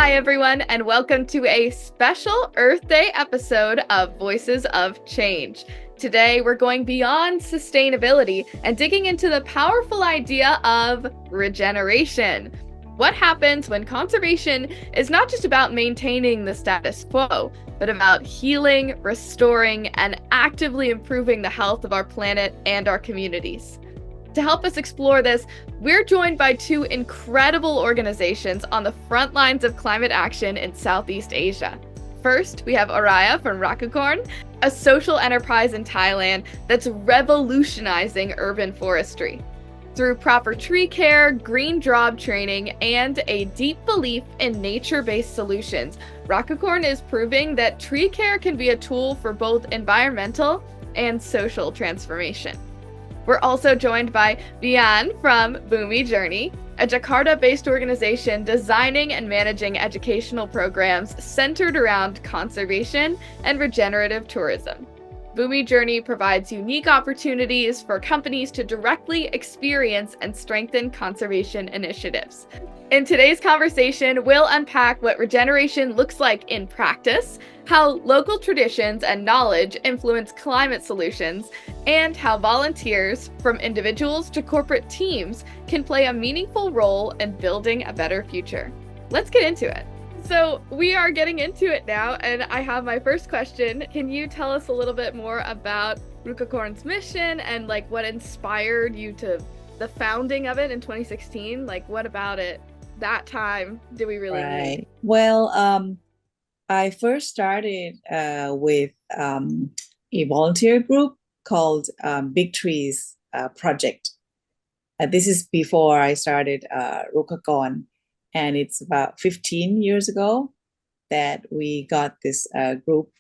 Hi, everyone, and welcome to a special Earth Day episode of Voices of Change. Today, we're going beyond sustainability and digging into the powerful idea of regeneration. What happens when conservation is not just about maintaining the status quo, but about healing, restoring, and actively improving the health of our planet and our communities? To help us explore this, we're joined by two incredible organizations on the front lines of climate action in Southeast Asia. First, we have Araya from Rukkakorn, a social enterprise in Thailand that's revolutionizing urban forestry. Through proper tree care, green job training, and a deep belief in nature-based solutions, Rukkakorn is proving that tree care can be a tool for both environmental and social transformation. We're also joined by Bian from Bumi Journey, a Jakarta-based organization designing and managing educational programs centered around conservation and regenerative tourism. Bumi Journey provides unique opportunities for companies to directly experience and strengthen conservation initiatives. In today's conversation, we'll unpack what regeneration looks like in practice, how local traditions and knowledge influence climate solutions, and how volunteers, from individuals to corporate teams, can play a meaningful role in building a better future. Let's get into it. So we are getting into it now, and I have my first question. Can you tell us a little bit more about Rukkakorn's mission and what inspired you to the founding of it in 2016? What about it that time do we really need? Well, I first started with a volunteer group called Big Trees Project. This is before I started Rukkakorn, and it's about 15 years ago that we got this group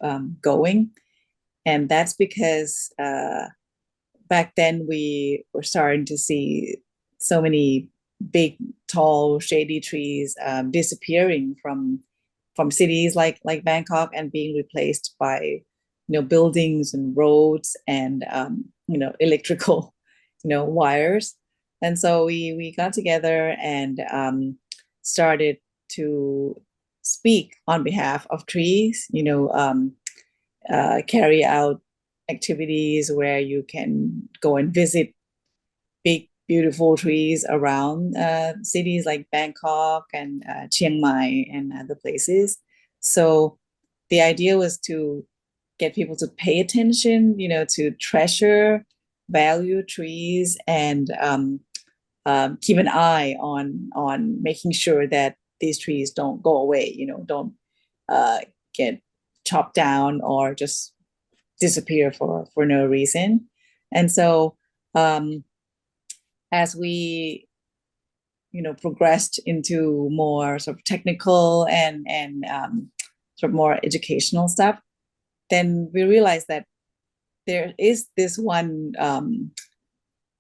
going. And that's because back then we were starting to see so many big, tall, shady trees disappearing from cities like Bangkok and being replaced by buildings and roads and electrical wires. And so we got together and started to speak on behalf of trees, carry out activities where you can go and visit big, beautiful trees around cities like Bangkok and Chiang Mai and other places. So the idea was to get people to pay attention, to treasure, value trees, and keep an eye on making sure that these trees don't go away, don't get chopped down or just disappear for no reason. And so as we progressed into more sort of technical and sort of more educational stuff, then we realized that there is this one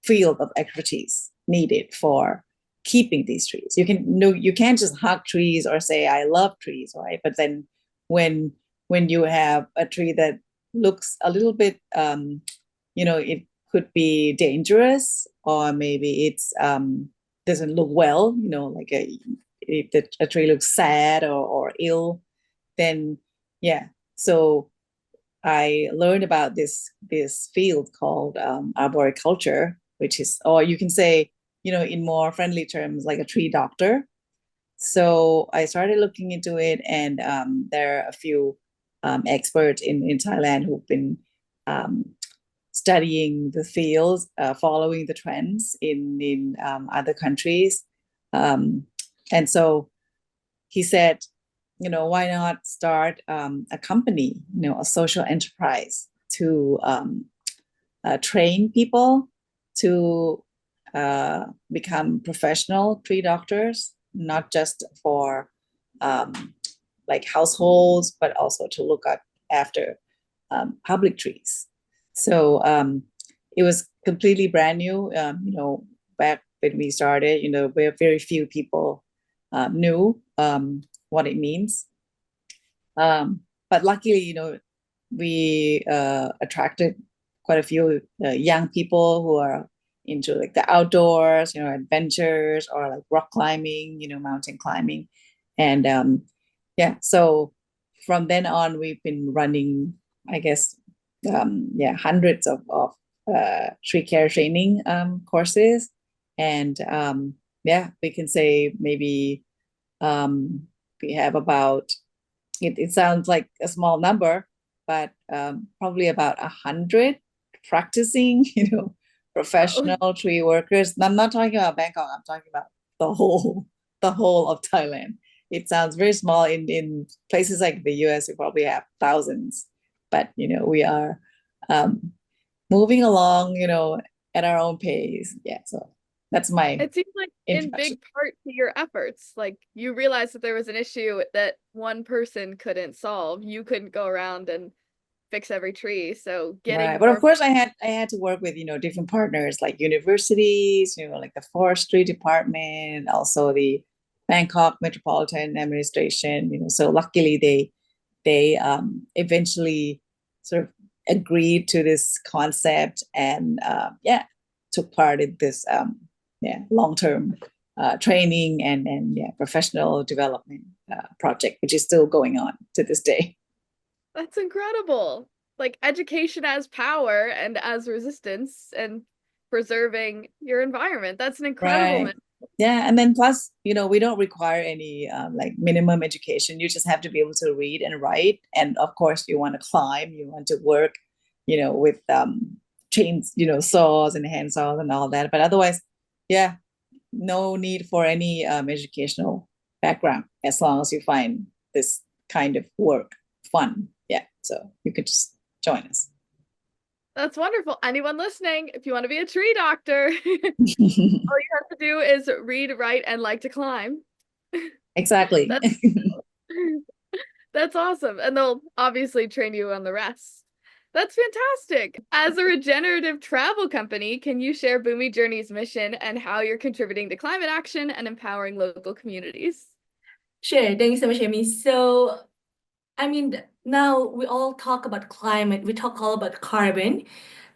field of expertise needed for keeping these trees. You can't just hug trees or say I love trees, right? But then when you have a tree that looks a little bit it could be dangerous, or maybe it's doesn't look well, if a tree looks sad or ill, then so I learned about this field called arboriculture, which is, or you can say, in more friendly terms, like a tree doctor. So I started looking into it, and there are a few experts in Thailand who've been studying the fields, following the trends in other countries. And so he said, why not start a company, a social enterprise to train people to become professional tree doctors, not just for households, but also to look after public trees. So it was completely brand new. Back when we started, where very few people knew what it means. But luckily, we attracted quite a few young people who are into the outdoors, adventures, or rock climbing, mountain climbing. And yeah, so from then on, we've been running, I guess, hundreds of tree care training courses, and yeah, we can say maybe we have about, it sounds like a small number, but probably about 100 practicing, Oh, professional tree workers. I'm not talking about Bangkok. I'm talking about the whole of Thailand. It sounds very small. In places like the US, we probably have thousands, but we are um, moving along, at our own pace. Yeah, so that's my it seems like in introduction. big part to your efforts, like you realized that there was an issue that one person couldn't solve. You couldn't go around and fix every tree. So Right. getting But of more, course I had to work with, different partners like universities, like the forestry department, also the Bangkok Metropolitan Administration, so luckily they eventually sort of agreed to this concept and yeah, took part in this long-term training and yeah, professional development project, which is still going on to this day. that's incredible. Like education as power and as resistance and preserving your environment. That's an incredible Right. Yeah. And then plus, we don't require any like minimum education. You just have to be able to read and write. And of course, you want to climb, you want to work, with chains, saws and hand saws and all that. But otherwise, yeah, no need for any educational background as long as you find this kind of work fun. Yeah. So you could just join us. That's wonderful. Anyone listening, if you want to be a tree doctor, all you have to do is read, write, and like to climb. Exactly. That's that's awesome. And they'll obviously train you on the rest. That's fantastic. As a regenerative travel company, can you share Bumi Journey's mission and how you're contributing to climate action and empowering local communities? Sure, thank you so much, Amy. So, I mean, now we all talk about climate, we talk all about carbon,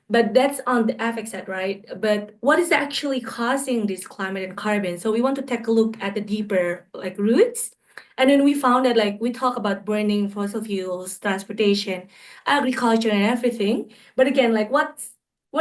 but that's on the effect side, right? But what is actually causing this climate and carbon? So we want to take a look at the deeper like roots. And then we found that like we talk about burning fossil fuels, transportation, agriculture, and everything. But again, like what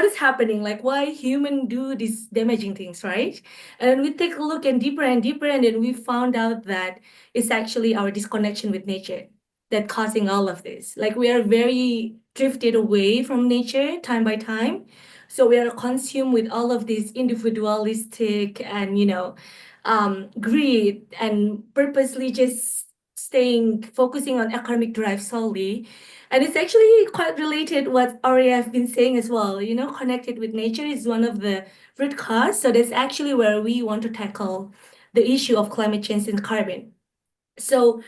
is happening? Like why human do these damaging things, right? And we take a look and deeper, and then we found out that it's actually our disconnection with nature that causing all of this. Like we are very drifted away from nature time by time. So we are consumed with all of this individualistic and greed and purposely just staying focusing on economic drive solely. And it's actually quite related what Arya have been saying as well. Connected with nature is one of the root cause. So that's actually where we want to tackle the issue of climate change and carbon. So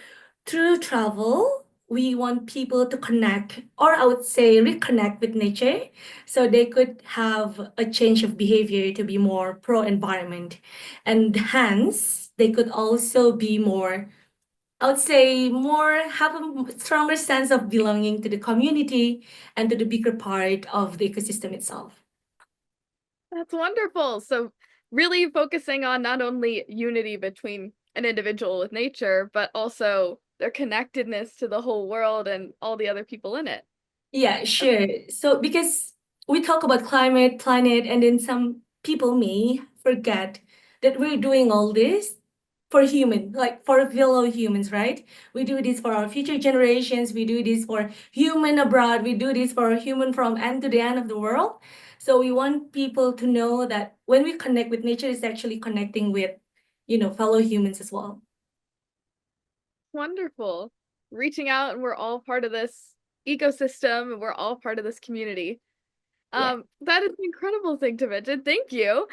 through travel, we want people to connect, or I would say reconnect with nature, so they could have a change of behavior to be more pro-environment. And hence, they could also be more, I would say, have a stronger sense of belonging to the community and to the bigger part of the ecosystem itself. That's wonderful. So, really focusing on not only unity between an individual with nature, but also their connectedness to the whole world and all the other people in it. Yeah, sure. So because we talk about climate, planet, and then some people may forget that we're doing all this for human, like for fellow humans, right? We do this for our future generations. We do this for human abroad. We do this for human from end to the end of the world. So we want people to know that when we connect with nature, it's actually connecting with, fellow humans as well. Wonderful. Reaching out, and we're all part of this ecosystem, and we're all part of this community. Yeah. That is an incredible thing to mention. Thank you.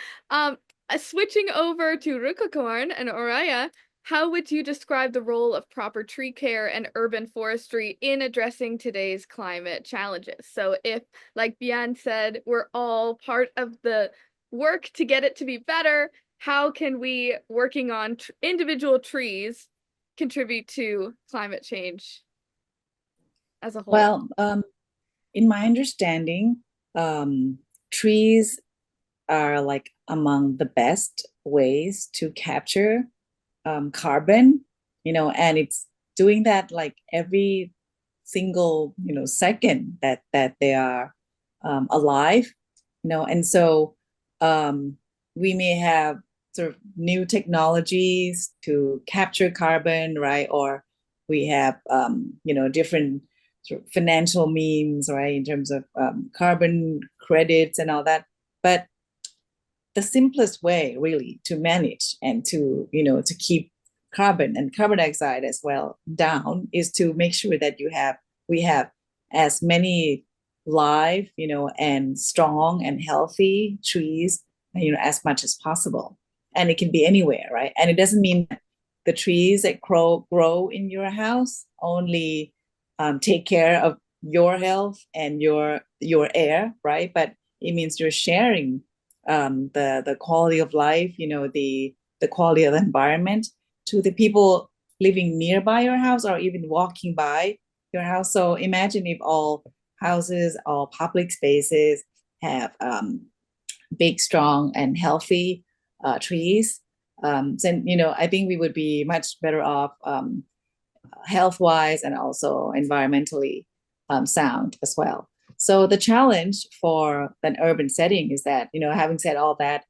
Switching over to Rukkakorn and Oraya, how would you describe the role of proper tree care and urban forestry in addressing today's climate challenges? So if, like Bian said, we're all part of the work to get it to be better, how can we, working on individual trees, contribute to climate change as a whole? Well, in my understanding, trees are like among the best ways to capture carbon, and it's doing that like every single, second that they are alive, and so we may have sort of new technologies to capture carbon, right? Or we have different sort of financial means, right, in terms of carbon credits and all that. But the simplest way really to manage and to to keep carbon and carbon dioxide as well down is to make sure that we have as many live and strong and healthy trees as much as possible. And it can be anywhere, right? And it doesn't mean that the trees that grow in your house only take care of your health and your air, right? But it means you're sharing the quality of life, the quality of the environment to the people living nearby your house or even walking by your house. So imagine if all houses, all public spaces have big, strong, and healthy trees. Then I think we would be much better off health-wise and also environmentally sound as well. So the challenge for an urban setting is that, having said all that,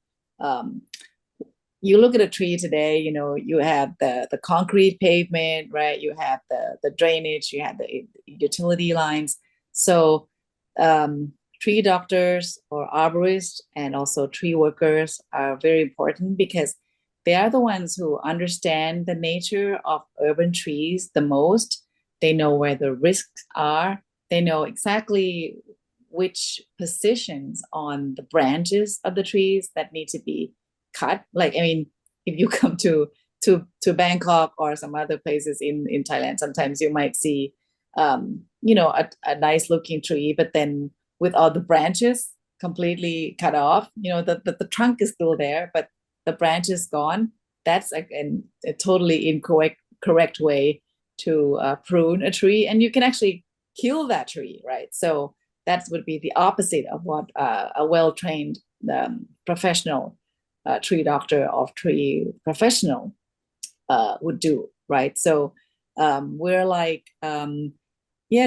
you look at a tree today, you have the concrete pavement, right? You have the drainage, you have the utility lines. So tree doctors or arborists and also tree workers are very important because they are the ones who understand the nature of urban trees the most. They know where the risks are. They know exactly which positions on the branches of the trees that need to be cut. Like, I mean, if you come to Bangkok or some other places in Thailand, sometimes you might see, a nice looking tree, but then with all the branches completely cut off, the trunk is still there, but the branch is gone. That's a totally incorrect way to prune a tree, and you can actually kill that tree, right? So that would be the opposite of what a well-trained professional tree doctor or tree professional would do, right? So we're like,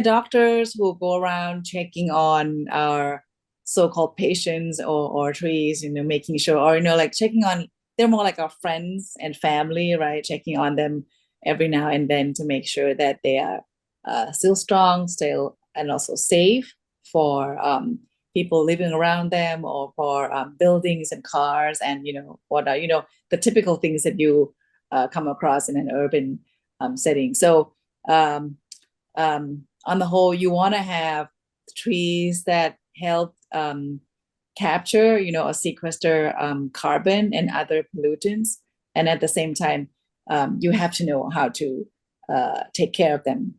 doctors who go around checking on our so-called patients or trees, making sure, or, like checking on, they're more like our friends and family, right? Checking on them every now and then to make sure that they are still strong, still, and also safe for people living around them or for buildings and cars and, what are, the typical things that you come across in an urban setting. So on the whole, you want to have trees that help capture, or sequester carbon and other pollutants. And at the same time, you have to know how to take care of them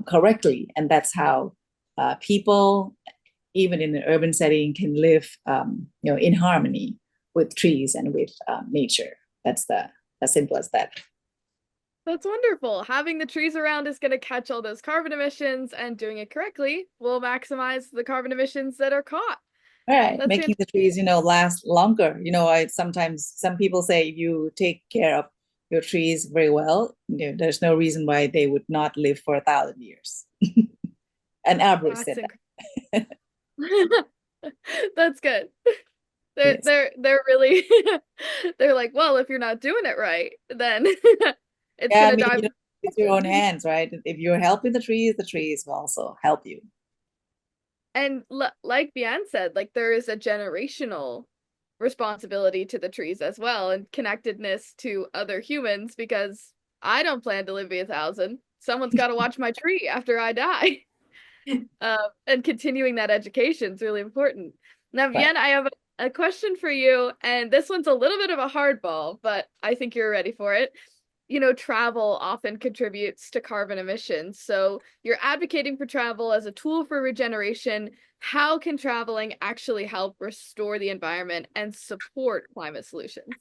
correctly. And that's how people, even in an urban setting, can live, in harmony with trees and with nature. That's as simple as that. That's wonderful. Having the trees around is going to catch all those carbon emissions, and doing it correctly will maximize the carbon emissions that are caught. All right, making the trees, last longer. Sometimes some people say if you take care of your trees very well, there's no reason why they would not live for 1,000 years. An arborist said that. That's good. They're really they're like, well, if you're not doing it right, then it's gonna die. It's your own hands, right? If you're helping the trees will also help you. And like Bian said, like there is a generational responsibility to the trees as well, and connectedness to other humans, because I don't plan to live to 1,000. Someone's got to watch my tree after I die. And continuing that education is really important. Now, Bian, I have a question for you, and this one's a little bit of a hardball, but I think you're ready for it. Travel often contributes to carbon emissions. So you're advocating for travel as a tool for regeneration. How can traveling actually help restore the environment and support climate solutions?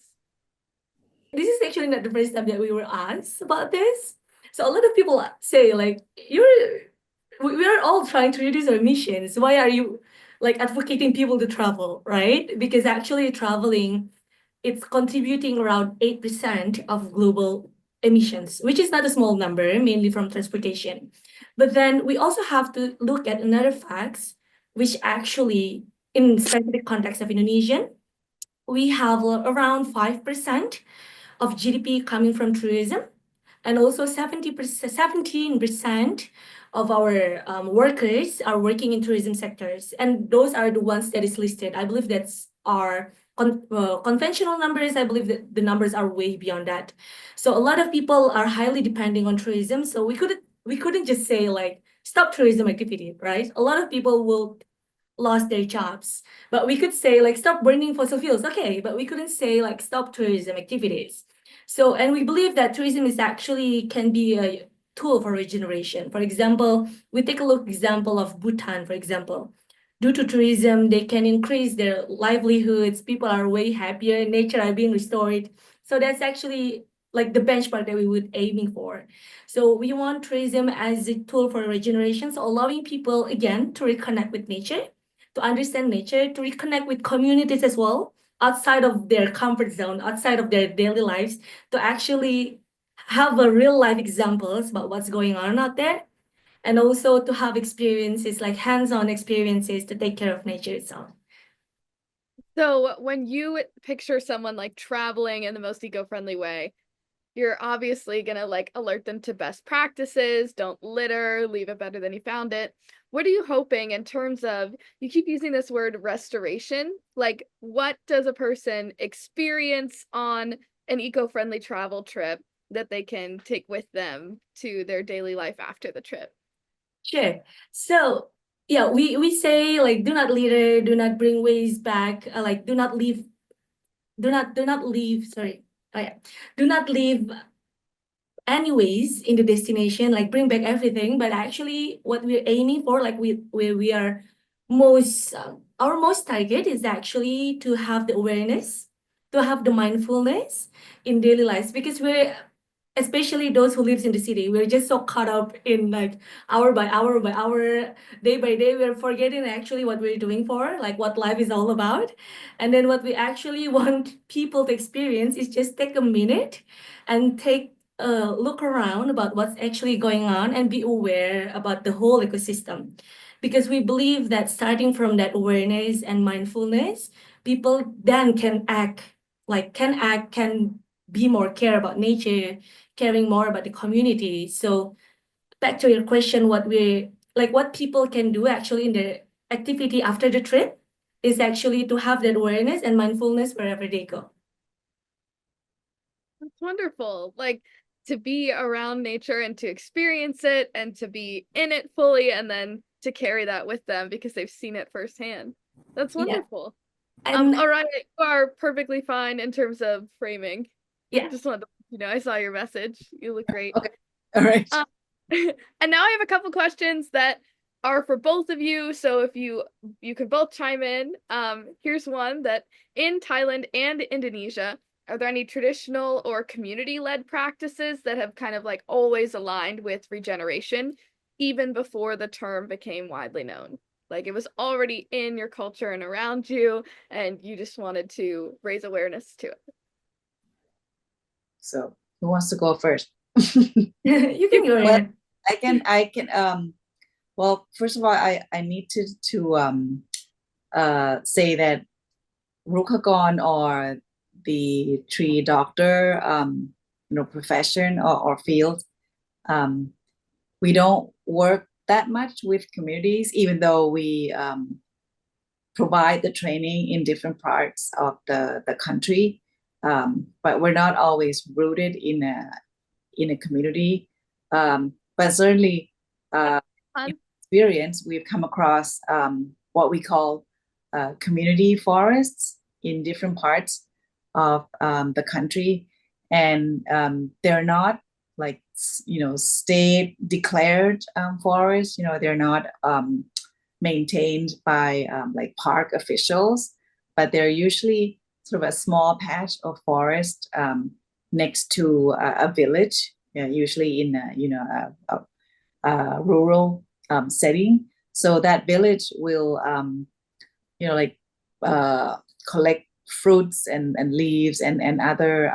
This is actually not the first time that we were asked about this. So a lot of people say, like, we are all trying to reduce our emissions. Why are you like advocating people to travel, right? Because actually traveling, it's contributing around 8% of global emissions, which is not a small number, mainly from transportation. But then we also have to look at another facts, which actually, in specific context of Indonesian, we have around 5% of GDP coming from tourism, and also 17% of our workers are working in tourism sectors, and those are the ones that is listed. I believe that's our conventional numbers. I believe that the numbers are way beyond that. So a lot of people are highly depending on tourism. So we couldn't just say like stop tourism activity, right? A lot of people will lost their jobs. But we could say like stop burning fossil fuels, okay, but we couldn't say like stop tourism activities. So, and we believe that tourism is actually can be a tool for regeneration. For example, we take a look example of Bhutan, for example. Due to tourism, they can increase their livelihoods. People are way happier. Nature are being restored. So that's actually like the benchmark that we would aiming for. So we want tourism as a tool for regeneration, so allowing people again to reconnect with nature, to understand nature, to reconnect with communities as well, outside of their comfort zone, outside of their daily lives, to actually have a real life examples about what's going on out there, and also to have experiences like hands-on experiences to take care of nature itself. So when you picture someone like traveling in the most eco-friendly way, you're obviously gonna like alert them to best practices, don't litter, leave it better than you found it. What are you hoping in terms of, you keep using this word restoration, like what does a person experience on an eco-friendly travel trip that they can take with them to their daily life after the trip? Sure. So yeah, we say like do not litter, do not bring waste back, like do not leave, sorry. Oh yeah. Do not leave anyways in the destination, like bring back everything. But actually what we're aiming for, like we are most our most target is actually to have the awareness, to have the mindfulness in daily lives, because we're, especially those who lives in the city, we're just so caught up in like hour by hour by hour, day by day, we're forgetting actually what we're doing for, like what life is all about. And then what we actually want people to experience is just take a minute and take a look around about what's actually going on and be aware about the whole ecosystem, because we believe that starting from that awareness and mindfulness, people then can can be more care about nature, caring more about the community. So back to your question, what people can do actually in the activity after the trip is actually to have that awareness and mindfulness wherever they go. That's wonderful. Like to be around nature and to experience it and to be in it fully and then to carry that with them because they've seen it firsthand. That's wonderful. And all right, you are perfectly fine in terms of framing. yeah, Just wanted to, I saw your message. You look great. Okay. All right. And now I have a couple questions that are for both of you. So if you can both chime in. Here's one that in Thailand and Indonesia, are there any traditional or community-led practices that have kind of like always aligned with regeneration, even before the term became widely known? Like it was already in your culture and around you, and you just wanted to raise awareness to it. So who wants to go first? you can go Well, ahead. I can well, first of all, I need to say that Rukkakorn, or the tree doctor profession or field, we don't work that much with communities, even though we provide the training in different parts of the country, but we're not always rooted in a community, but certainly in experience we've come across what we call community forests in different parts of the country, and they're not like state declared forests. They're not maintained by like park officials, but they're usually sort of a small patch of forest next to a village, usually in a rural setting. So that village will collect fruits and leaves and other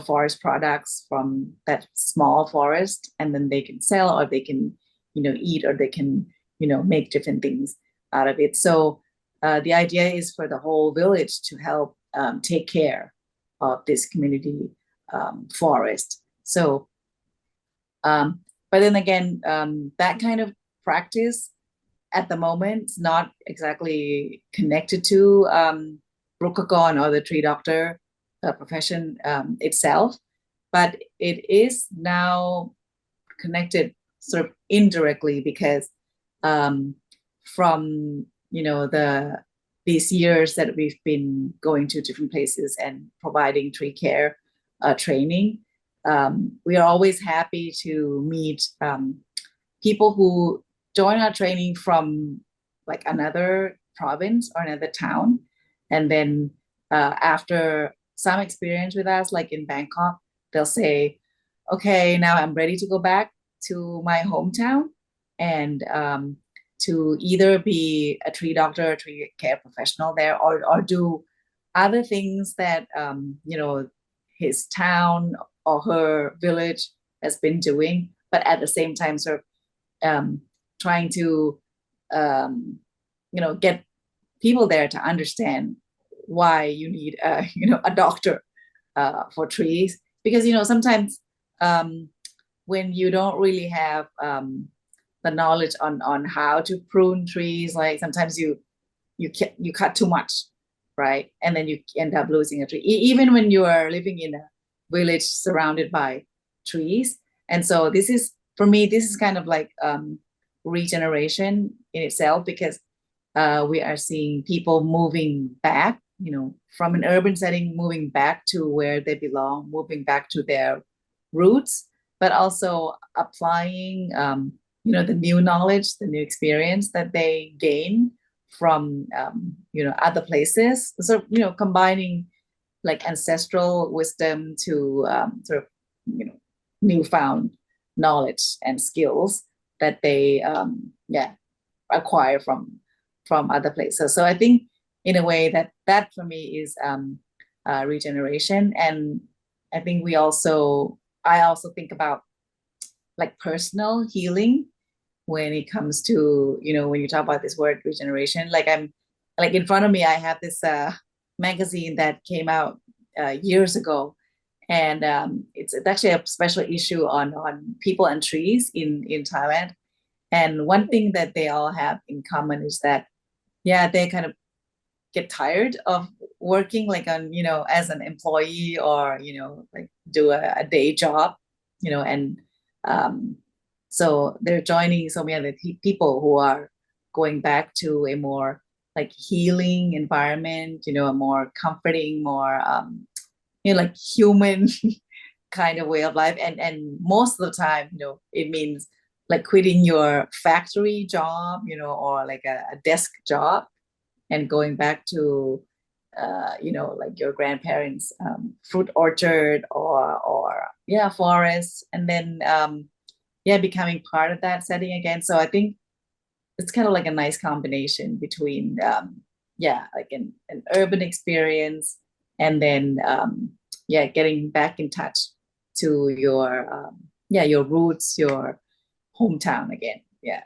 forest products from that small forest, and then they can sell, or they can, eat, or they can, make different things out of it. So the idea is for the whole village to help take care of this community forest. So, but then again, that kind of practice at the moment is not exactly connected to Rukkakorn or the tree doctor profession itself, but it is now connected sort of indirectly, because from these years that we've been going to different places and providing tree care training, we are always happy to meet people who join our training from like another province or another town, and then after some experience with us, like in Bangkok, they'll say, okay, now I'm ready to go back to my hometown and to either be a tree doctor or tree care professional there, or do other things that his town or her village has been doing, but at the same time sort of trying to get people there to understand why you need a doctor for trees, because sometimes when you don't really have the knowledge on how to prune trees, like sometimes you cut too much, right? And then you end up losing a tree, even when you are living in a village surrounded by trees. And so this is, for me, this is kind of like regeneration in itself, because we are seeing people moving back, from an urban setting, moving back to where they belong, moving back to their roots, but also applying the new knowledge, the new experience that they gain from other places. So combining like ancestral wisdom to sort of newfound knowledge and skills that they acquire from other places. So I think in a way that for me is regeneration. And I think I also think about like personal healing when it comes to, when you talk about this word regeneration. Like I'm like, in front of me I have this magazine that came out years ago, and it's actually a special issue on people and trees in Thailand. And one thing that they all have in common is that they kind of get tired of working like on as an employee, or like do a day job, and so they're joining so many other people who are going back to a more like healing environment, a more comforting, more like human kind of way of life. And most of the time, it means like quitting your factory job, or like a desk job, and going back to like your grandparents' fruit orchard or forest, and then becoming part of that setting again. So I think it's kind of like a nice combination between like an urban experience, and then getting back in touch to your roots, your hometown again.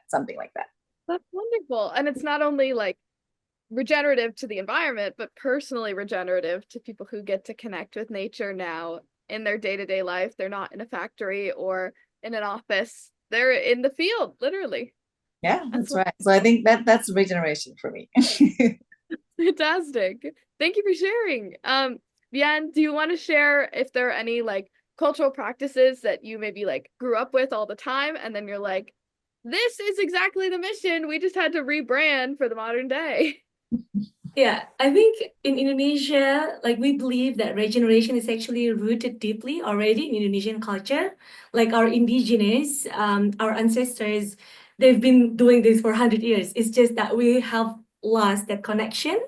Something like that. That's wonderful. And it's not only like regenerative to the environment, but personally regenerative to people who get to connect with nature now in their day-to-day life. They're not in a factory or in an office. They're in the field, literally. Yeah, that's right. So I think that's regeneration for me. Fantastic. Thank you for sharing. Vian, do you want to share if there are any like cultural practices that you maybe like grew up with all the time, and then you're like, this is exactly the mission, we just had to rebrand for the modern day? Yeah, I think in Indonesia, like we believe that regeneration is actually rooted deeply already in Indonesian culture. Like our indigenous, our ancestors, they've been doing this for 100 years. It's just that we have lost that connection,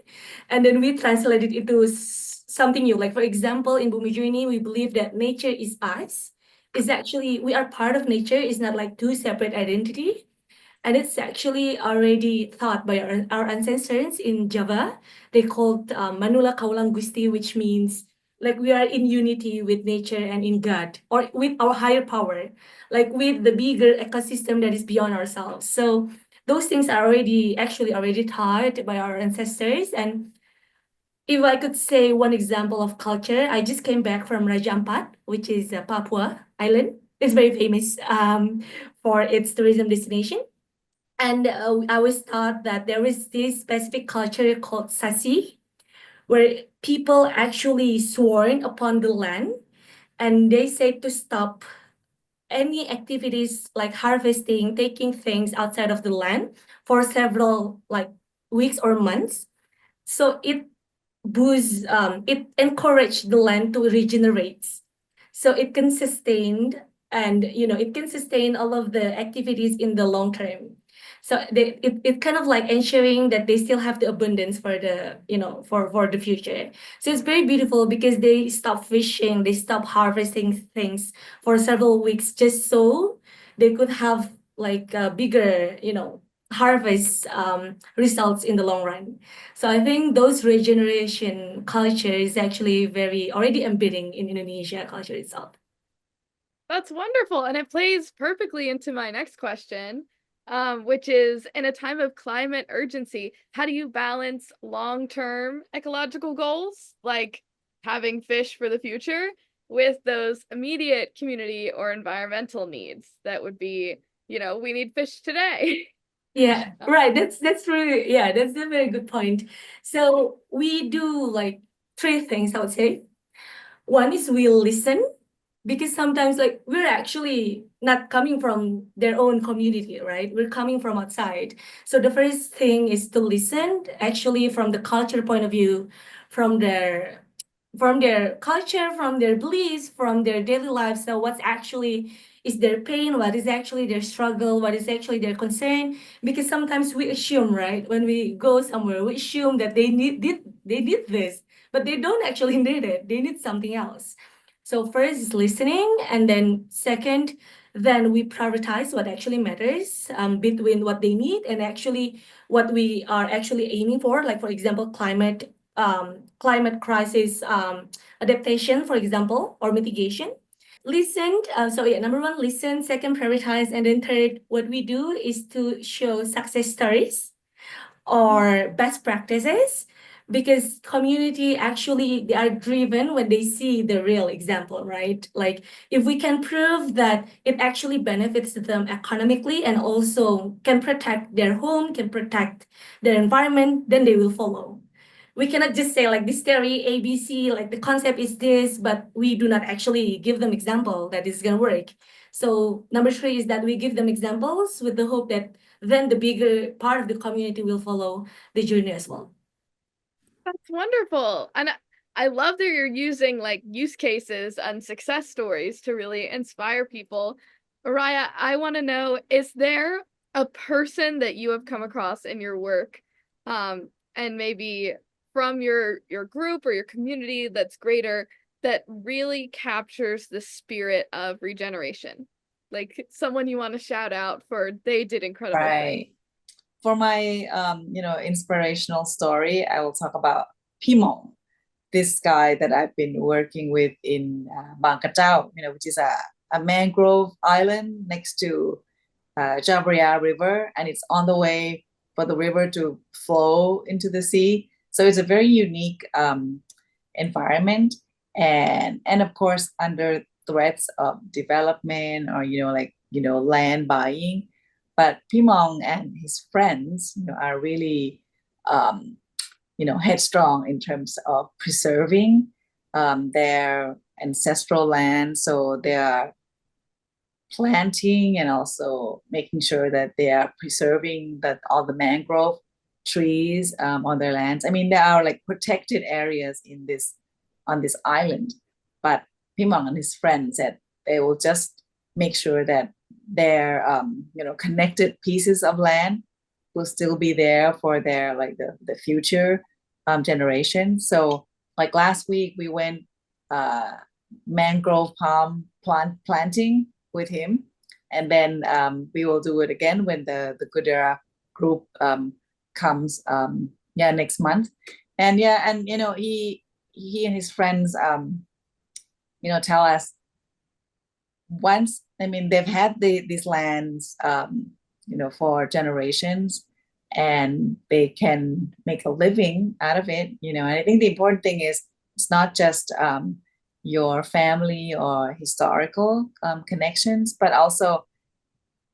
and then we translated it into something new. Like for example, in Bumi Journey, we believe that nature is us. It's actually, we are part of nature. It's not like two separate identity. And it's actually already thought by our ancestors in Java. They called Manula Kaulang Gusti, which means like we are in unity with nature and in God, or with our higher power, like with the bigger ecosystem that is beyond ourselves. So those things are already taught by our ancestors. And if I could say one example of culture, I just came back from Raja Ampat, which is Papua Island. It's very famous for its tourism destination. And I was taught that there is this specific culture called Sasi, where people actually sworn upon the land, and they say to stop any activities like harvesting, taking things outside of the land for several like weeks or months. So it encouraged the land to regenerate. So it can sustain, and it can sustain all of the activities in the long term. So it kind of like ensuring that they still have the abundance for the for the future. So it's very beautiful because they stop fishing, they stop harvesting things for several weeks just so they could have like a bigger harvest results in the long run. So I think those regeneration culture is actually very already embedding in Indonesia culture itself. That's wonderful. And it plays perfectly into my next question, which is, in a time of climate urgency, how do you balance long-term ecological goals, like having fish for the future, with those immediate community or environmental needs that would be, we need fish today? Yeah, right. That's really, yeah, that's a very good point. So we do like three things, I would say. One is we listen, because sometimes like we're actually not coming from their own community, right? We're coming from outside. So the first thing is to listen, actually from the culture point of view, from their culture, from their beliefs, from their daily lives. So what's actually is their pain, what is actually their struggle, what is actually their concern. Because sometimes we assume, right, when we go somewhere, we assume that they need this, but they don't actually need it. They need something else. So first is listening, and then second, then we prioritize what actually matters between what they need and actually what we are actually aiming for. Like for example, climate crisis adaptation, for example, or mitigation. Listen. So yeah, number one, listen. Second, prioritize, and then third, what we do is to show success stories or best practices, because community actually they are driven when they see the real example, right? Like if we can prove that it actually benefits them economically and also can protect their home, can protect their environment, then they will follow. We cannot just say like this theory ABC, like the concept is this, but we do not actually give them example that is going to work. So number three is that we give them examples with the hope that then the bigger part of the community will follow the journey as well. That's wonderful. And I love that you're using like use cases and success stories to really inspire people. Araya, I want to know, is there a person that you have come across in your work, and maybe from your group or your community that's greater, that really captures the spirit of regeneration? Like someone you want to shout out for they did incredible things. Right. For my inspirational story, I will talk about Pimong, this guy that I've been working with in Bang Krachao, which is a mangrove island next to Jabria River, and it's on the way for the river to flow into the sea. So it's a very unique environment, and of course under threats of development or land buying. But Pimong and his friends, are really headstrong in terms of preserving their ancestral land. So they are planting and also making sure that they are preserving that all the mangrove trees on their lands. I mean, there are like protected areas on this island, but Pimong and his friends said they will just make sure that their connected pieces of land will still be there for their like the future generation. So like last week we went mangrove palm planting with him, and then we will do it again when the Kudera group comes next month. And he he and his friends, tell us once, I mean, they've had these lands, for generations, and they can make a living out of it, and I think the important thing is it's not just your family or historical connections, but also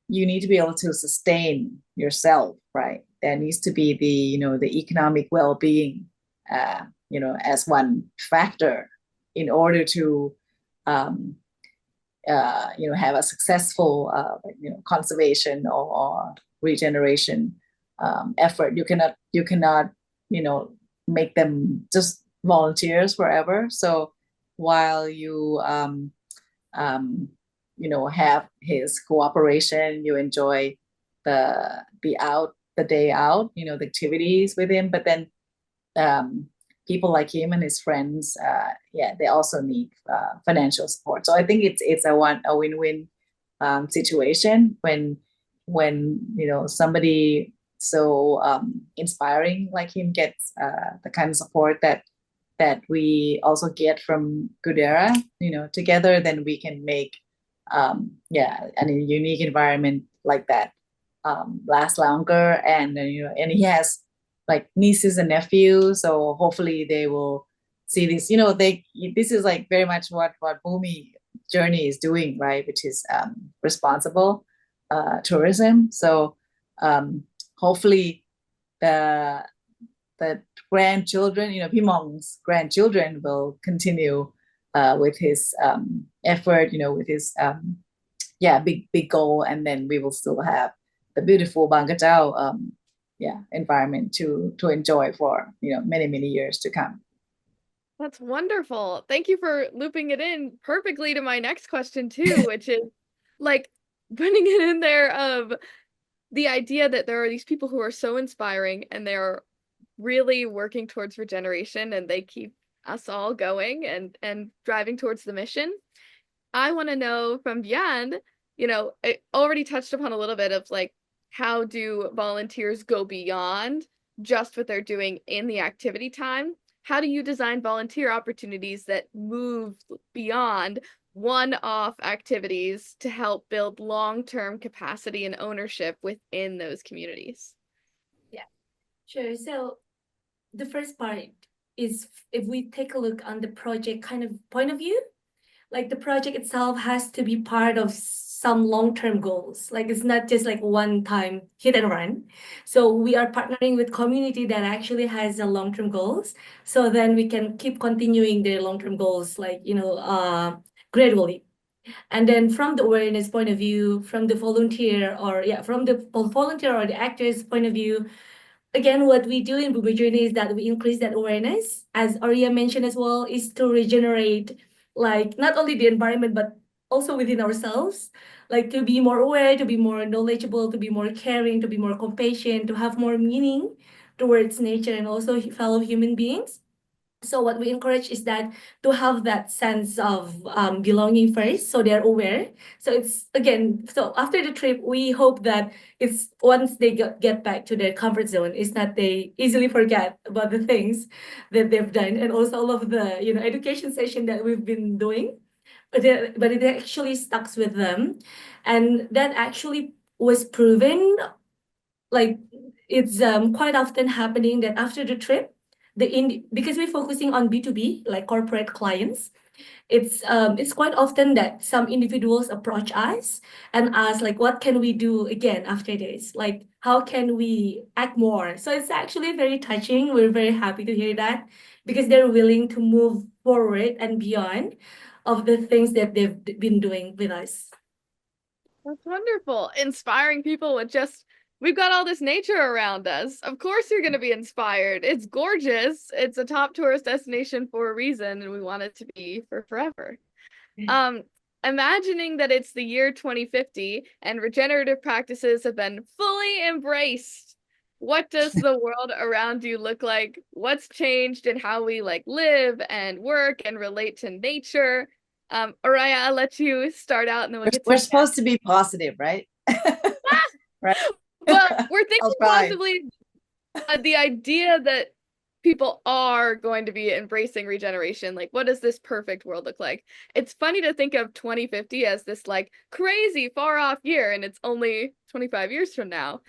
you need to be able to sustain yourself, right? There needs to be the economic well-being, as one factor in order to have a successful conservation or regeneration effort. You cannot make them just volunteers forever. So while you have his cooperation, you enjoy the day out, the activities with him, but then people like him and his friends, they also need financial support. So I think it's a win-win situation when somebody so inspiring like him gets the kind of support that we also get from Goodera, together, then we can make a unique environment like that last longer. And and he has like nieces and nephews, so hopefully they will see this. This is like very much what Bumi Journey is doing, right? Which is responsible tourism. So hopefully the grandchildren, Pimong's grandchildren, will continue with his effort, with his big goal, and then we will still have the beautiful Bangkachao environment to enjoy for many years to come. That's wonderful. Thank you for looping it in perfectly to my next question too, which is like putting it in there of the idea that there are these people who are so inspiring and they're really working towards regeneration, and they keep us all going and driving towards the mission. I want to know from Bian, I already touched upon a little bit of like, how do volunteers go beyond just what they're doing in the activity time? How do you design volunteer opportunities that move beyond one-off activities to help build long-term capacity and ownership within those communities? Yeah, sure. So the first part is, if we take a look on the project kind of point of view, like the project itself has to be part of some long-term goals. Like it's not just like one time hit and run. So we are partnering with community that actually has a long-term goals. So then we can keep continuing their long-term goals, like, gradually. And then from the awareness point of view, from the volunteer or the actors point of view, again, what we do in Bumi Journey is that we increase that awareness, as Arya mentioned as well, is to regenerate, like not only the environment, but also within ourselves, like to be more aware, to be more knowledgeable, to be more caring, to be more compassionate, to have more meaning towards nature and also fellow human beings. So what we encourage is that to have that sense of belonging first, so they're aware. So it's again, so after the trip, we hope that it's once they get back to their comfort zone, it's not they easily forget about the things that they've done, and also all of the education session that we've been doing, but it actually stuck with them, and that actually was proven. Like it's quite often happening that after the trip, because we're focusing on B2B, like corporate clients, it's quite often that some individuals approach us and ask like, what can we do again after this? Like, how can we act more? So it's actually very touching. We're very happy to hear that, because they're willing to move forward and beyond of the things that they've been doing with us. That's wonderful. Inspiring people with just, we've got all this nature around us. Of course you're going to be inspired. It's gorgeous. It's a top tourist destination for a reason, and we want it to be for forever. Imagining that it's the year 2050 and regenerative practices have been fully embraced, what does the world around you look like? What's changed in how we like live and work and relate to nature? Araya, I'll let you start out, and then we're supposed to be positive, right? Right. Well, we're thinking possibly the idea that people are going to be embracing regeneration. Like, what does this perfect world look like? It's funny to think of 2050 as this like crazy far off year, and it's only 25 years from now.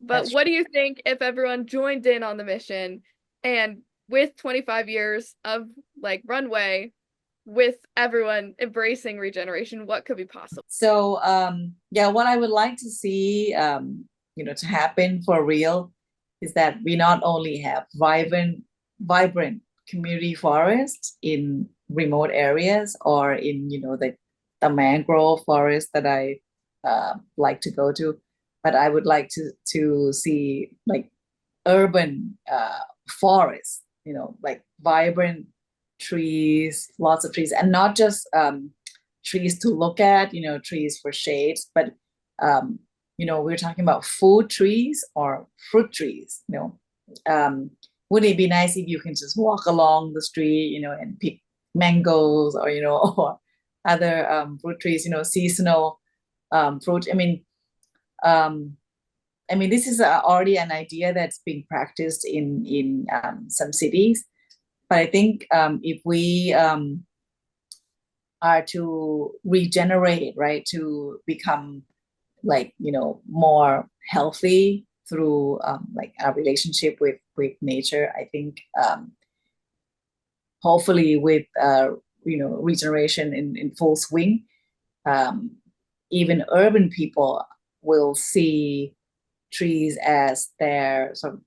But That's what do you think if everyone joined in on the mission, and with 25 years of like runway, with everyone embracing regeneration, what could be possible? So yeah, what I would like to see to happen for real is that we not only have vibrant community forests in remote areas or in the mangrove forest that I like to go to, but I would like to see like urban forests, like vibrant trees, lots of trees, and not just trees to look at, trees for shades, but we're talking about food trees or fruit trees. Wouldn't it be nice if you can just walk along the street, and pick mangoes or or other fruit trees, seasonal fruit. This is already an idea that's being practiced in some cities, but I think if we are to regenerate, right, to become like more healthy through like our relationship with nature, I think hopefully with regeneration in full swing, even urban people will see trees as their sort of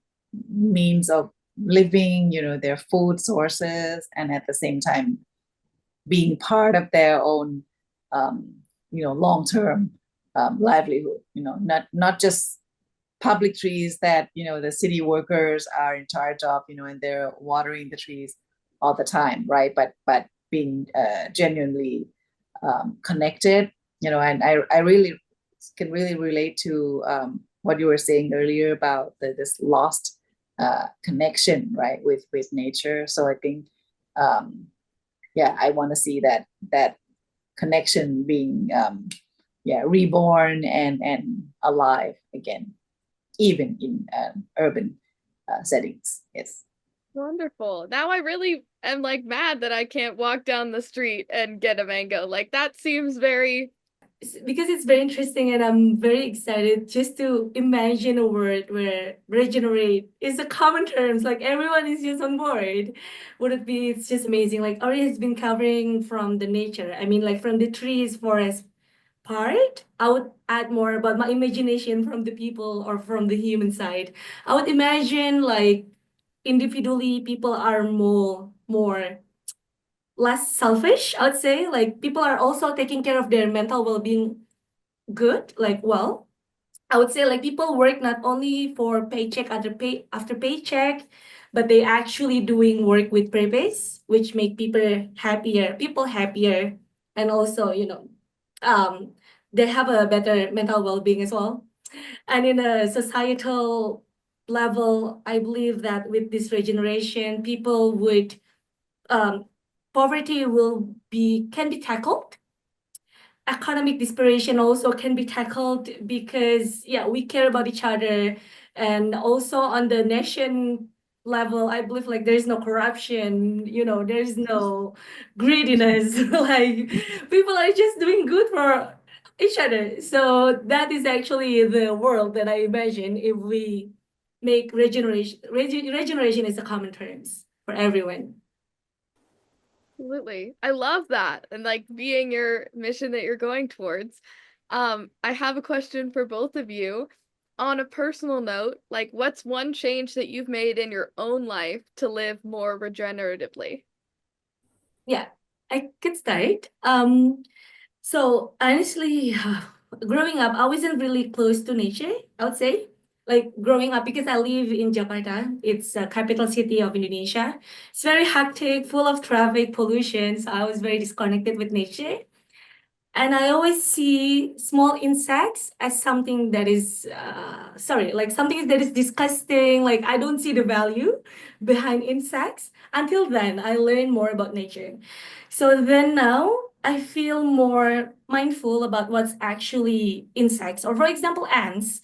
means of living, their food sources, and at the same time being part of their own long-term livelihood, not just public trees that the city workers are in charge of, and they're watering the trees all the time, right? But being genuinely connected, and I really can really relate to what you were saying earlier about this lost connection, right, with nature. So I think I want to see that connection being reborn and alive again, even in urban settings. Yes. Wonderful. Now I really am like mad that I can't walk down the street and get a mango. Like that seems very because it's very interesting, and I'm very excited just to imagine a world where regenerate is a common terms, like everyone is just on board. Would it be, it's just amazing. Like Ari has been covering from the nature. I mean, like from the trees, forest part. I would add more about my imagination from the people or from the human side. I would imagine like individually people are more less selfish, I would say. Like people are also taking care of their mental well-being good, like well. I would say like people work not only for paycheck after paycheck, but they actually doing work with purpose, which make people happier, and also, they have a better mental well-being as well. And in a societal level, I believe that with this regeneration, people would poverty can be tackled. Economic desperation also can be tackled because we care about each other. And also on the nation level, I believe like there's no corruption, there's no greediness. Like people are just doing good for each other. So that is actually the world that I imagine if we make regeneration is a common terms for everyone. absolutely. I love that. And like being your mission that you're going towards. I have a question for both of you. On a personal note, like what's one change that you've made in your own life to live more regeneratively? Yeah, I can start. So honestly, growing up, I wasn't really close to nature, I would say. Like growing up, because I live in Jakarta, it's a capital city of Indonesia. It's very hectic, full of traffic, pollution. So I was very disconnected with nature. And I always see small insects as something that is, like something that is disgusting. Like I don't see the value behind insects. Until then, I learned more about nature. So then now I feel more mindful about what's actually insects, or for example, ants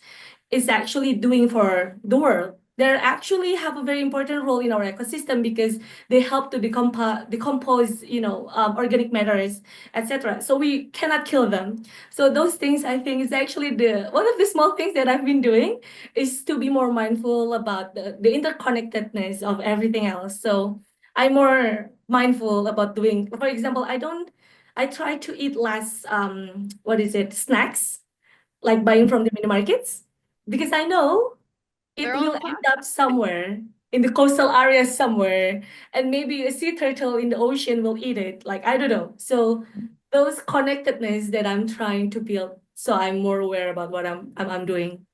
is actually doing for the world. they actually have a very important role in our ecosystem because they help to decompose, organic matters, etc. So we cannot kill them. So those things, I think, is actually the one of the small things that I've been doing is to be more mindful about the interconnectedness of everything else. So I'm more mindful about doing, for example, I try to eat less, snacks, like buying from the mini markets, because I know it They're all will in end up somewhere in the coastal areas somewhere, and maybe a sea turtle in the ocean will eat it. Like, I don't know. So those connectedness that I'm trying to build, so I'm more aware about what I'm doing.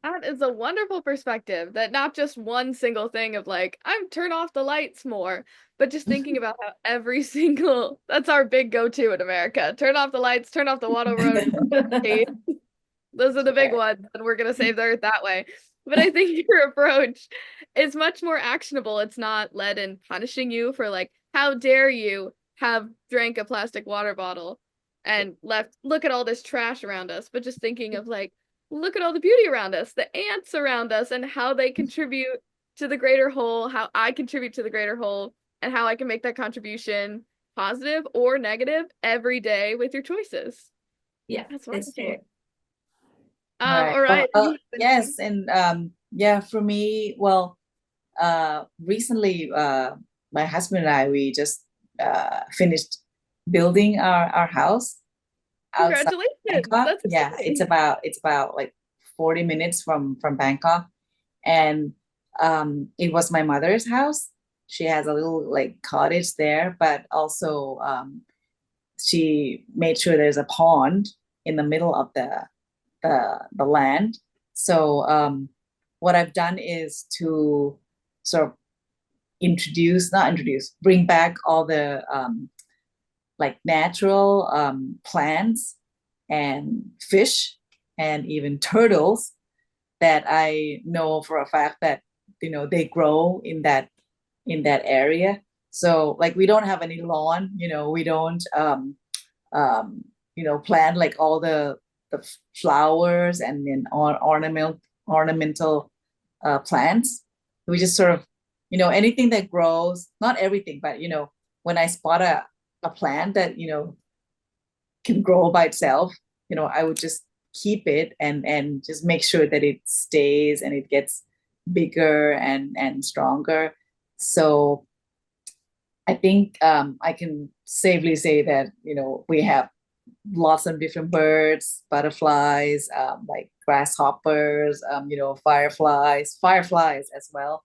That is a wonderful perspective that not just one single thing of like, I'm turn off the lights more, but just thinking about how every single, that's our big go-to in America. Turn off the lights, turn off the water road. Those are the big ones, and we're gonna save the earth that way. But I think your approach is much more actionable. It's not led in punishing you for like, how dare you have drank a plastic water bottle and left, look at all this trash around us, but just thinking of like, look at all the beauty around us, the ants around us, and how they contribute to the greater whole, how I contribute to the greater whole, and how I can make that contribution positive or negative every day with your choices. Yeah, That's that's wonderful. true. All right. Yes, and for me, well, recently, my husband and I, we just finished building our house outside Congratulations. Bangkok. That's Yeah, it's exciting. about like 40 minutes from Bangkok, and it was my mother's house. She has a little like cottage there, but also she made sure there's a pond in the middle of the land. So what I've done is to sort of bring back all the like natural plants and fish and even turtles that I know for a fact that they grow in that area. So like we don't have any lawn, we don't plant like all the flowers and then ornamental plants. We just sort of anything that grows, not everything, but when I spot a plant that can grow by itself, I would just keep it and just make sure that it stays and it gets bigger and stronger. So I think I can safely say that we have lots of different birds, butterflies, like grasshoppers, fireflies as well,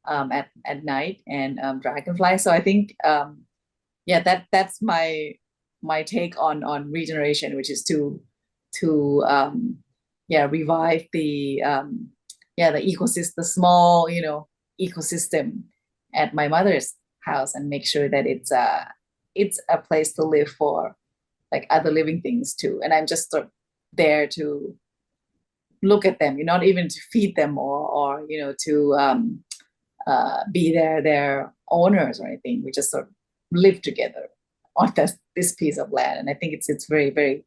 at night, and dragonflies. So I think that's my take on regeneration, which is to revive the ecosystem, the small ecosystem at my mother's house, and make sure that it's a place to live for like other living things too. And I'm just sort of there to look at them, not even to feed them or to be their owners or anything. We just sort of live together on this piece of land, and I think it's very, very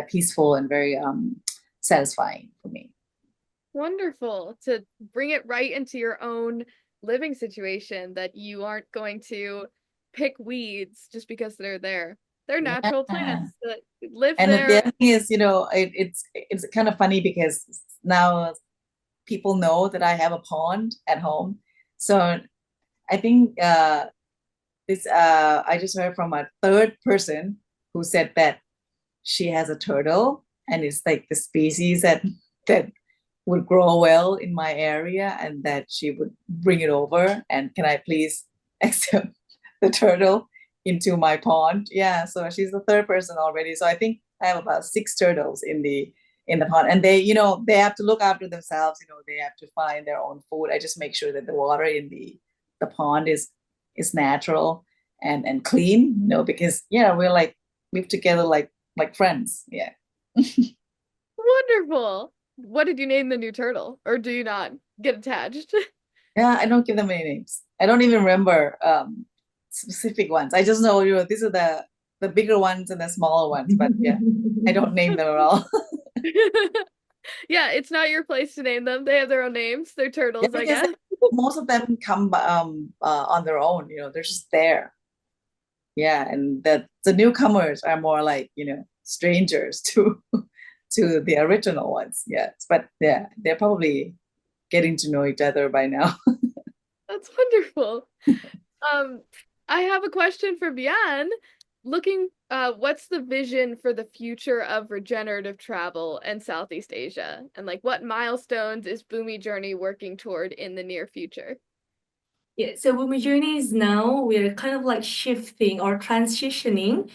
peaceful and very satisfying for me. Wonderful to bring it right into your own living situation, that you aren't going to pick weeds just because they're there. They're natural plants that live And there. the other thing is, it's kind of funny because now people know that I have a pond at home. So I think I just heard from a third person who said that she has a turtle and it's like the species that would grow well in my area, and that she would bring it over, and can I please accept the turtle into my pond? Yeah, so she's the third person already. So I think I have about 6 turtles in the pond, and they have to look after themselves. They have to find their own food. I just make sure that the water in the pond is natural and clean, because we're like live together like friends. Yeah. Wonderful. What did you name the new turtle, or do you not get attached? Yeah, I don't give them any names. I don't even remember specific ones. I just know these are the bigger ones and the smaller ones, but yeah, I don't name them at all. Yeah, it's not your place to name them. They have their own names. They're Yeah, turtles, I because guess. most of them come on their own, they're just there. Yeah, and the newcomers are more like, strangers to to the original ones. Yes, but yeah, they're probably getting to know each other by now. That's wonderful. Um, I have a question for Bian. What's the vision for the future of regenerative travel in Southeast Asia? And like what milestones is Bumi Journey working toward in the near future? Yeah, so Bumi Journey is now we're kind of like shifting or transitioning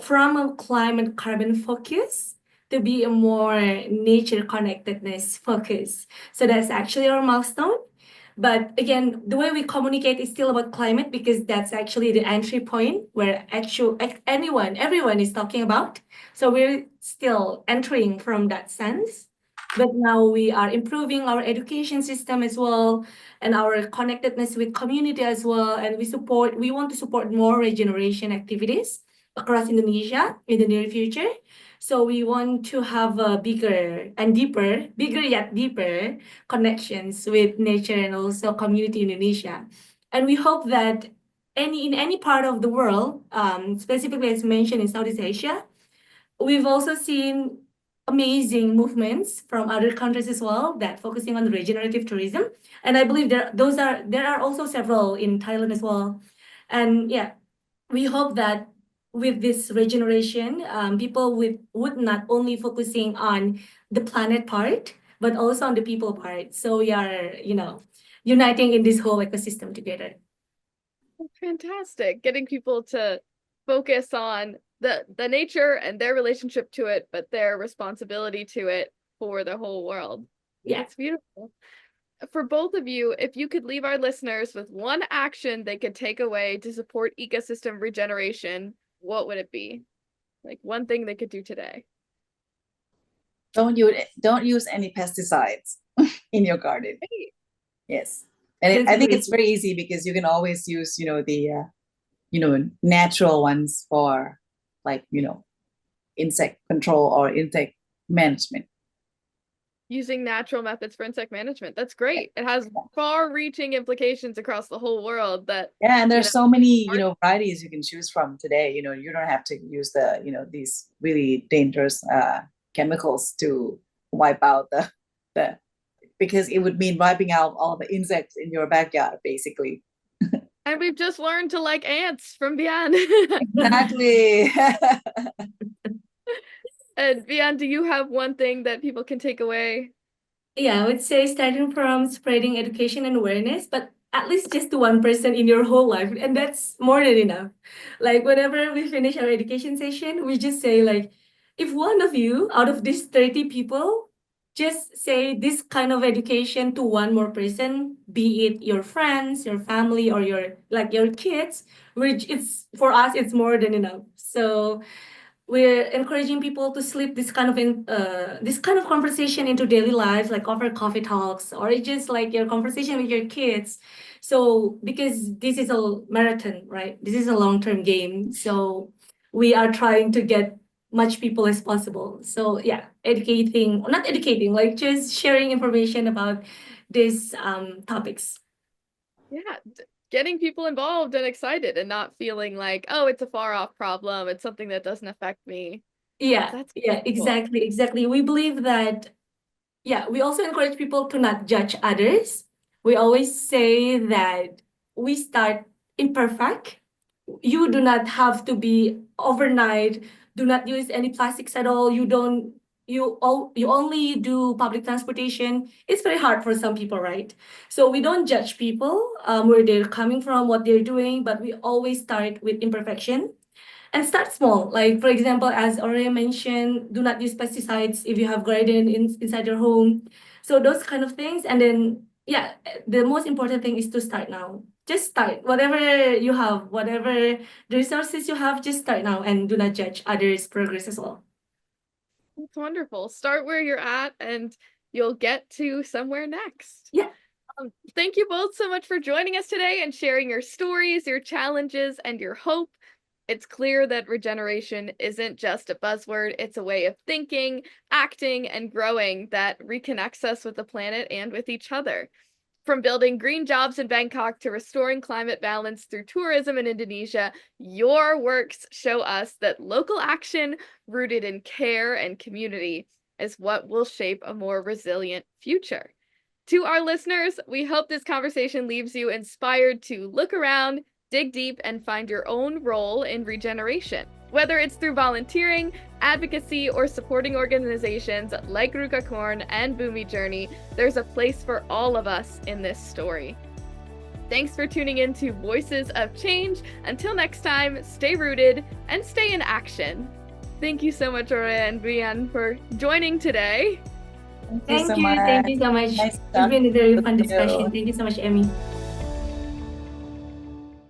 from a climate carbon focus to be a more nature connectedness focus. So that's actually our milestone. But again, the way we communicate is still about climate because that's actually the entry point where everyone is talking about. So we're still entering from that sense. But now we are improving our education system as well and our connectedness with community as well. And we want to support more regeneration activities across Indonesia in the near future. So we want to have a bigger yet deeper connections with nature and also community in Indonesia. And we hope that in any part of the world, specifically as mentioned in Southeast Asia, we've also seen amazing movements from other countries as well that focusing on regenerative tourism. And I believe there are also several in Thailand as well. And yeah, we hope that with this regeneration, people would not only focusing on the planet part, but also on the people part. So we are, uniting in this whole ecosystem together. Fantastic. Getting people to focus on the nature and their relationship to it, but their responsibility to it for the whole world. Yeah. That's beautiful. For both of you, if you could leave our listeners with one action they could take away to support ecosystem regeneration, what would it be? Like one thing they could do today. Don't use any pesticides in your garden. Great. Yes. And That's I think great. it's very easy because you can always use, the natural ones for like, insect control or insect management. Using natural methods for insect management. That's great. It has far-reaching implications across the whole world that Yeah, and you there's know, so many, varieties you can choose from today. You don't have to use these really dangerous chemicals to wipe out the because it would mean wiping out all the insects in your backyard, basically. and we've just learned to like ants from Bian. Exactly. And Bian, do you have one thing that people can take away? Yeah, I would say starting from spreading education and awareness, but at least just to one person in your whole life, and that's more than enough. Like whenever we finish our education session, we just say like, if one of you out of these 30 people just say this kind of education to one more person, be it your friends, your family, or your kids, which it's for us, it's more than enough. So we're encouraging people to slip this kind of conversation into daily life, like over coffee talks or just like your conversation with your kids. So because this is a marathon, right? This is a long-term game. So we are trying to get much people as possible. So yeah, not educating, like just sharing information about these topics. Yeah, getting people involved and excited and not feeling like, oh, it's a far off problem. It's something that doesn't affect me. Yeah, That's yeah, cool. exactly. We believe that. Yeah, we also encourage people to not judge others. We always say that we start imperfect. You do not have to be overnight. Do not use any plastics at all. You only do public transportation. It's very hard for some people, right? So we don't judge people where they're coming from, what they're doing, but we always start with imperfection and start small. Like for example, as already mentioned, do not use pesticides if you have garden inside your home. So those kind of things. And then yeah, the most important thing is to start now. Just start. Whatever you have, whatever the resources you have, just start now and do not judge others' progress as well. That's wonderful. Start where you're at and you'll get to somewhere next. Yeah. Thank you both so much for joining us today and sharing your stories, your challenges, and your hope. It's clear that regeneration isn't just a buzzword, it's a way of thinking, acting, and growing that reconnects us with the planet and with each other. From building green jobs in Bangkok to restoring climate balance through tourism in Indonesia, your works show us that local action rooted in care and community is what will shape a more resilient future. To our listeners, we hope this conversation leaves you inspired to look around, dig deep, and find your own role in regeneration. Whether it's through volunteering, advocacy, or supporting organizations like Rukkakorn and Bumi Journey, there's a place for all of us in this story. Thanks for tuning in to Voices of Change. Until next time, stay rooted and stay in action. Thank you so much, Aura and Brian, for joining today. Thank you so much. Nice It's been a very fun discussion. Thank you so much, Emmy.